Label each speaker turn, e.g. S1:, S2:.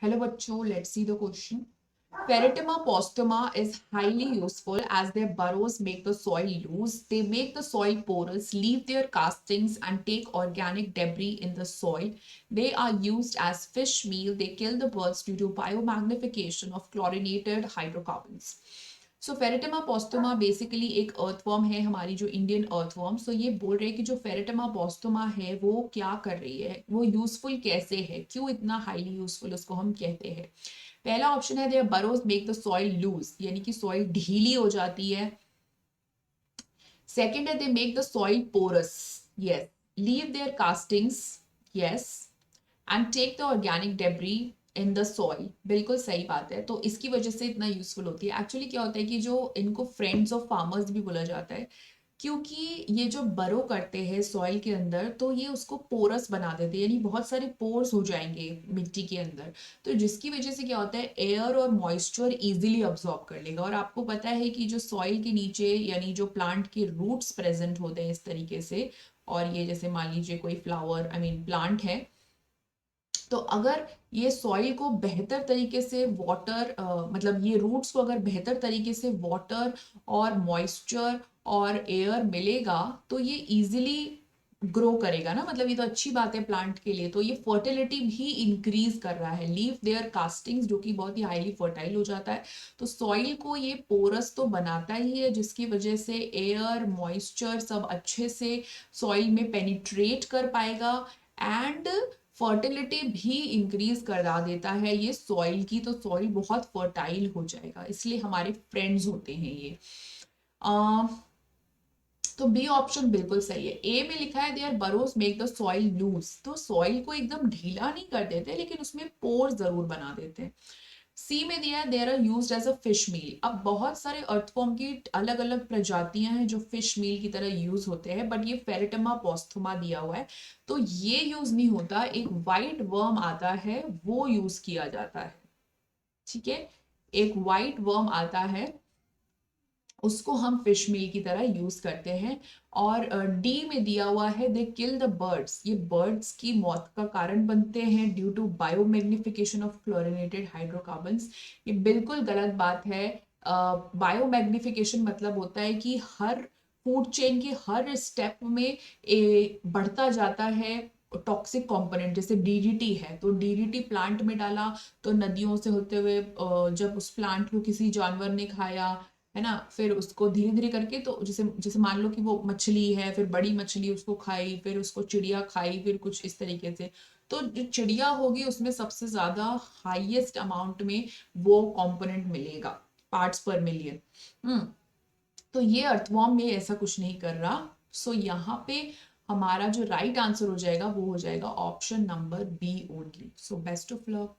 S1: Hello bachcho, let's see the question. Pheretima postuma is highly useful as their burrows make the soil loose. They make the soil porous, leave their castings and take organic debris in the soil. They are used as fish meal. They kill the birds due to biomagnification of chlorinated hydrocarbons. So Pheretima posthuma basically एक earthworm है, हमारी जो Indian earthworm. सो ये बोल रहे हैं कि जो फेरेटिमा पोस्टोमा है वो क्या कर रही है, वो यूजफुल कैसे है, क्यों इतना हाईली यूजफुल उसको हम कहते हैं. पहला ऑप्शन है their burrows make the soil loose, यानी कि सॉइल ढीली हो जाती है. सेकेंड है they make the soil porous, yes. Leave their castings, yes. And take the organic debris in the soil, बिल्कुल सही बात है. तो इसकी वजह से इतना यूजफुल होती है. एक्चुअली क्या होता है कि जो इनको फ्रेंड्स ऑफ फार्मर्स भी बोला जाता है, क्योंकि ये जो बरो करते हैं सॉइल के अंदर तो ये उसको पोरस बना देते हैं, यानी बहुत सारे पोर्स हो जाएंगे मिट्टी के अंदर. तो जिसकी वजह से क्या होता है, एयर और मॉइस्चर इजीली अब्सॉर्ब कर लेगा. और आपको पता है कि जो सॉइल के नीचे यानी जो प्लांट के रूट्स प्रेजेंट होते हैं इस तरीके से, और ये जैसे मान लीजिए कोई फ्लावर आई मीन प्लांट है, तो अगर ये सॉइल को बेहतर तरीके से वाटर मतलब ये रूट्स को अगर बेहतर तरीके से वाटर और मॉइस्चर और एयर मिलेगा तो ये इजीली ग्रो करेगा ना. मतलब ये तो अच्छी बात है प्लांट के लिए. तो ये फर्टिलिटी भी इंक्रीज कर रहा है. लीव देयर कास्टिंग्स, जो कि बहुत ही हाईली फर्टाइल हो जाता है. तो सॉइल को ये पोरस तो बनाता ही है, जिसकी वजह से एयर मॉइस्चर सब अच्छे से सॉइल में पेनिट्रेट कर पाएगा. एंड फर्टिलिटी भी इंक्रीज करा देता है ये सॉइल की. तो सॉइल बहुत फर्टाइल हो जाएगा, इसलिए हमारे फ्रेंड्स होते हैं ये. आ, तो बी ऑप्शन बिल्कुल सही है. ए में लिखा है their burrows make the soil loose, तो सॉइल को एकदम ढीला नहीं कर देते लेकिन उसमें पोर जरूर बना देते हैं. सी में दिया है they are used as a fish meal. अब बहुत सारे अर्थफॉर्म की अलग अलग प्रजातियां हैं जो फिश मील की तरह यूज होते हैं, बट ये फेरेटिमा पोस्थुमा दिया हुआ है तो ये यूज नहीं होता. एक वाइट वर्म आता है वो यूज किया जाता है. ठीक है, एक वाइट वर्म आता है उसको हम फिश मील की तरह यूज करते हैं. और डी में दिया हुआ है दे किल द बर्ड्स, ये बर्ड्स की मौत का कारण बनते हैं due to biomagnification of chlorinated hydrocarbons. ये बिल्कुल गलत बात है. बायोमैग्निफिकेशन मतलब होता है कि हर फूड चेन के हर स्टेप में बढ़ता जाता है टॉक्सिक कंपोनेंट. जैसे डीडीटी है तो डीडीटी प्लांट में डाला तो नदियों से होते हुए जब उस प्लांट को किसी जानवर ने खाया, है ना, फिर उसको धीरे धीरे करके, तो जैसे जैसे मान लो कि वो मछली है, फिर बड़ी मछली उसको खाई, फिर उसको चिड़िया खाई, फिर कुछ इस तरीके से. तो जो चिड़िया होगी उसमें सबसे ज्यादा हाईएस्ट अमाउंट में वो कंपोनेंट मिलेगा, पार्ट्स पर मिलियन. हम्म. तो ये अर्थवॉर्म में ऐसा कुछ नहीं कर रहा. सो यहाँ पे हमारा जो राइट आंसर हो जाएगा वो हो जाएगा option number B only. So best of luck.